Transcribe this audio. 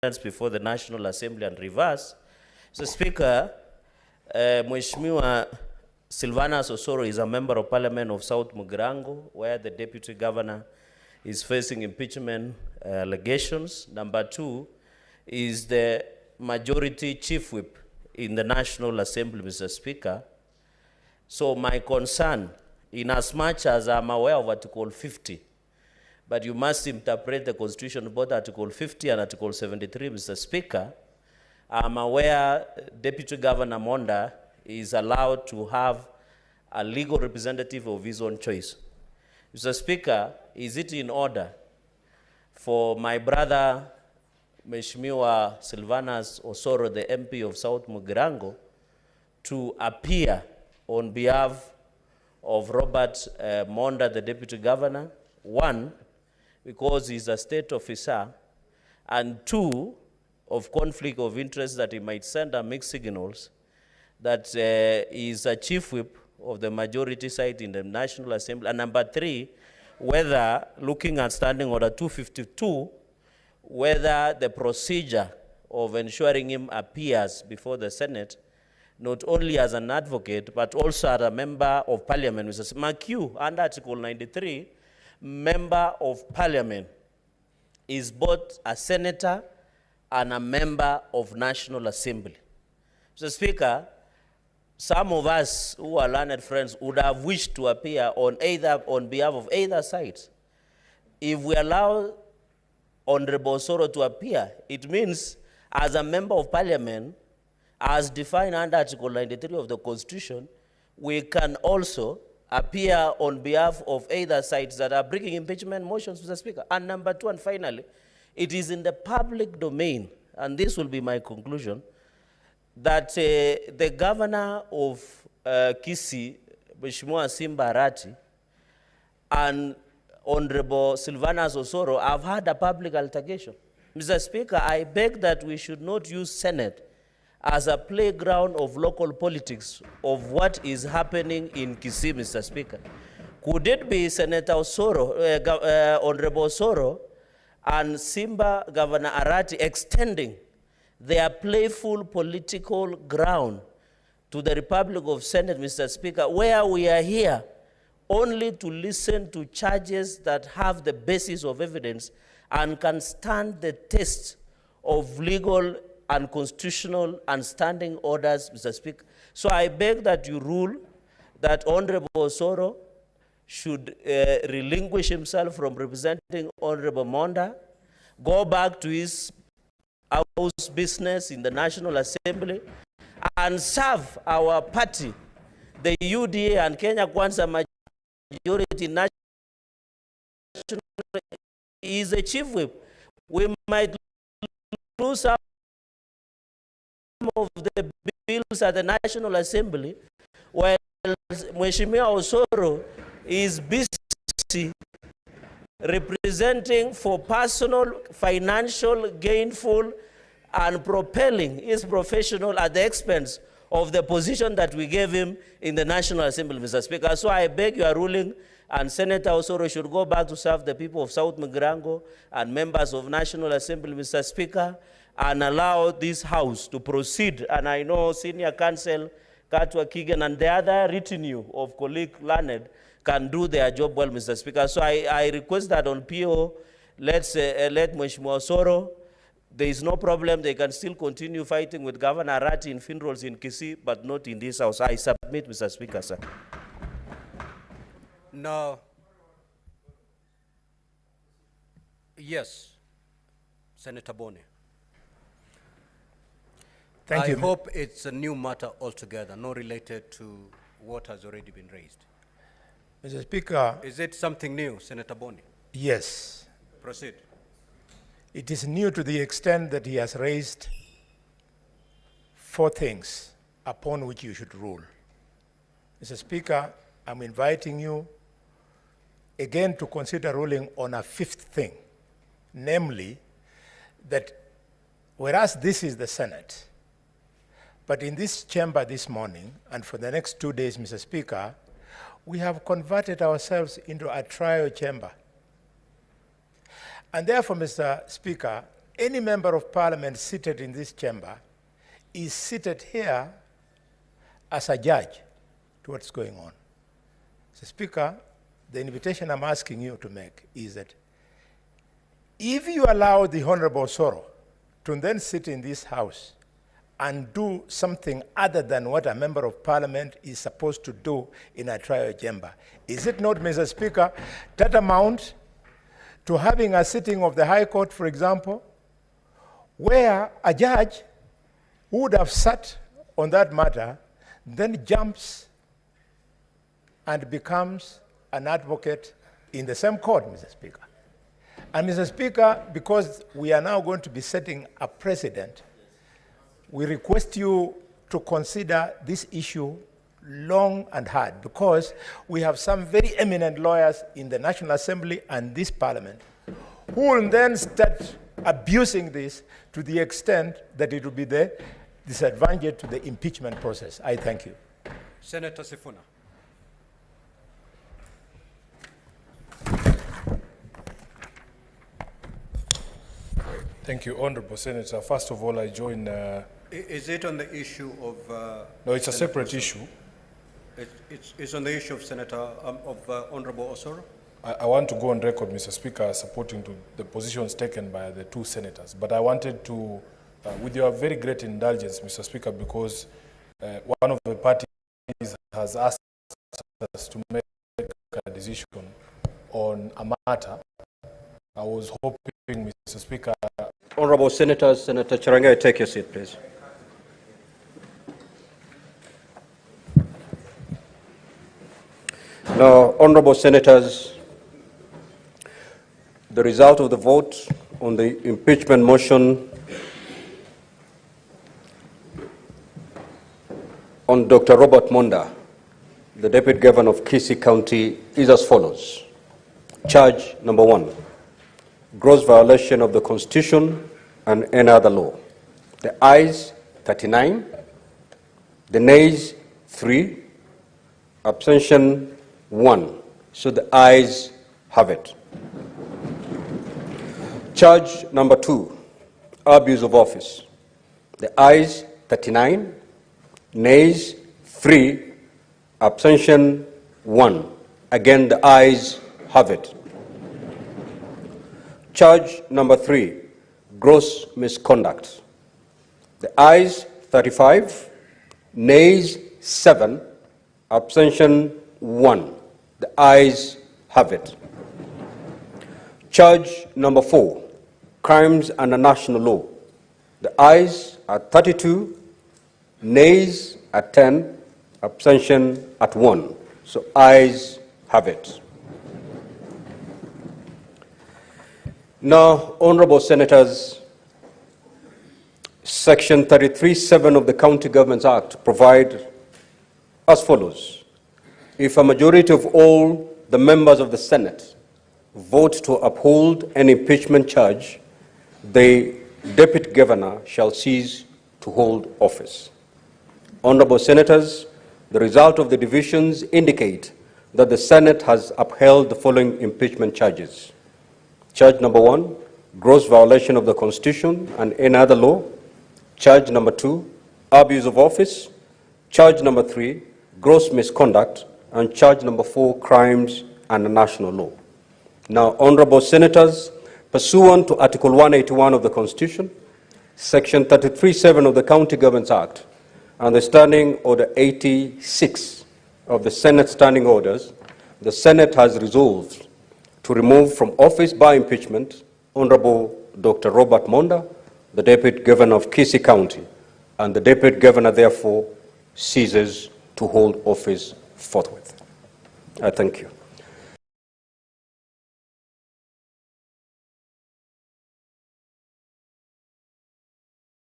before the National Assembly and reverse. Mr. Speaker, Mheshimiwa Silvanus Osoro is a member of Parliament of South Mugirango, where the Deputy Governor is facing impeachment allegations. Number two is the Majority Chief Whip in the National Assembly, Mr. Speaker. So my concern, in as much as I'm aware of Article 50, but you must interpret the Constitution, both Article 50 and Article 73, Mr. Speaker. I'm aware Deputy Governor Monda is allowed to have a legal representative of his own choice. Mr. Speaker, is it in order for my brother, Mheshimiwa Silvanus Osoro, the MP of South Mugirango, to appear on behalf of Robert Monda, the Deputy Governor? One, because he's a state officer, and two, of conflict of interest that he might send a mixed signals that he is a chief whip of the majority side in the National Assembly. And number three, whether, looking at Standing Order 252, whether the procedure of ensuring him appears before the Senate, not only as an advocate, but also as a member of Parliament, Mr. McHugh, under Article 93, member of Parliament is both a senator and a member of National Assembly. Mr. Speaker, some of us who are learned friends would have wished to appear on behalf of either side. If we allow Honorable Osoro to appear, it means as a member of Parliament, as defined under Article 93 of the Constitution, we can also appear on behalf of either sides that are bringing impeachment motions, Mr. Speaker. And number two, and finally, it is in the public domain, and this will be my conclusion, that the governor of Kisii, Mheshimiwa Simba Arati, and Honorable Silvanus Osoro have had a public altercation. Mr. Speaker, I beg that we should not use Senate as a playground of local politics of what is happening in Kisii, Mr. Speaker. Could it be Senator Osoro, Honorable Osoro, and Simba Governor Arati extending their playful political ground to the Republic of Senate, Mr. Speaker, where we are here only to listen to charges that have the basis of evidence and can stand the test of legal and constitutional and standing orders, Mr. Speaker. So I beg that you rule that Honorable Osoro should relinquish himself from representing Honorable Monda, go back to his house business in the National Assembly, and serve our party, the UDA and Kenya Kwanza majority national. He is a chief whip. We might lose some of the bills at the National Assembly, while Mheshimiwa Osoro is busy representing for personal, financial, gainful, and propelling his professional at the expense of the position that we gave him in the National Assembly, Mr. Speaker. So I beg your ruling, and Senator Osoro should go back to serve the people of South Mugirango and members of National Assembly, Mr. Speaker, and allow this House to proceed. And I know Senior Counsel Katwa Kigen and the other retinue of colleague Leonard can do their job well, Mr. Speaker. So I request that on PO, let Mheshimiwa Osoro, there is no problem. They can still continue fighting with Governor Arati in funerals in Kisii, but not in this House. I submit, Mr. Speaker, sir. No. Yes, Senator Boni. Thank you. I hope it's a new matter altogether, not related to what has already been raised. Mr. Speaker. Is it something new, Senator Boni? Yes. Proceed. It is new to the extent that he has raised 4 things upon which you should rule. Mr. Speaker, I'm inviting you again to consider ruling on a 5th thing, namely that whereas this is the Senate, but in this chamber this morning and for the next 2 days, Mr. Speaker, we have converted ourselves into a trial chamber. And therefore, Mr. Speaker, any member of parliament seated in this chamber is seated here as a judge to what's going on. Mr. Speaker, the invitation I'm asking you to make is that if you allow the Honorable Soro to then sit in this house and do something other than what a member of parliament is supposed to do in a trial chamber, is it not, Mr. Speaker, tantamount to having a sitting of the High Court, for example, where a judge who would have sat on that matter then jumps and becomes an advocate in the same court, Mr. Speaker? And Mr. Speaker, because we are now going to be setting a precedent, we request you to consider this issue long and hard, because we have some very eminent lawyers in the National Assembly and this Parliament who will then start abusing this to the extent that it will be the disadvantage to the impeachment process. I thank you. Senator Sifuna. Thank you, Honorable Senator. First of all, I join... Is it on the issue of... no, it's a Senator separate Osoro? issue. It's on the issue of Senator, Honorable Osoro? I want to go on record, Mr. Speaker, supporting to the positions taken by the two senators. But I wanted to, with your very great indulgence, Mr. Speaker, because one of the parties has asked us to make a decision on a matter, I was hoping, Mr. Speaker... Honorable Senators, Senator Chirangai, take your seat, please. Now, Honorable Senators, the result of the vote on the impeachment motion on Dr. Robert Monda, the Deputy Governor of Kisii County, is as follows. Charge number 1, gross violation of the Constitution and any other law. The ayes, 39. The nays, 3. Abstention, 1. So the ayes have it. Charge number 2, abuse of office. The ayes, 39. Nays, 3. Abstention, 1. Again, the ayes have it. Charge number 3, gross misconduct. The ayes, 35. Nays, 7. Abstention, 1. The ayes have it. Charge number 4, crimes under national law. The ayes are 32. Nays are 10. Abstention at 1. So ayes have it. Now, Honorable Senators, Section 33(7) of the County Governments Act provide as follows. If a majority of all the members of the Senate vote to uphold an impeachment charge, the Deputy Governor shall cease to hold office. Honorable Senators, the result of the divisions indicate that the Senate has upheld the following impeachment charges. Charge number 1, gross violation of the Constitution and any other law. Charge number 2, abuse of office. Charge number 3, gross misconduct. And charge number 4, crimes under national law. Now, Honorable Senators, pursuant to Article 181 of the Constitution, Section 33(7) of the County Governments Act, and the Standing Order 86 of the Senate Standing Orders, the Senate has resolved to remove from office by impeachment Honorable Dr. Robert Monda, the Deputy Governor of Kisii County, and the Deputy Governor therefore ceases to hold office forthwith. I thank you.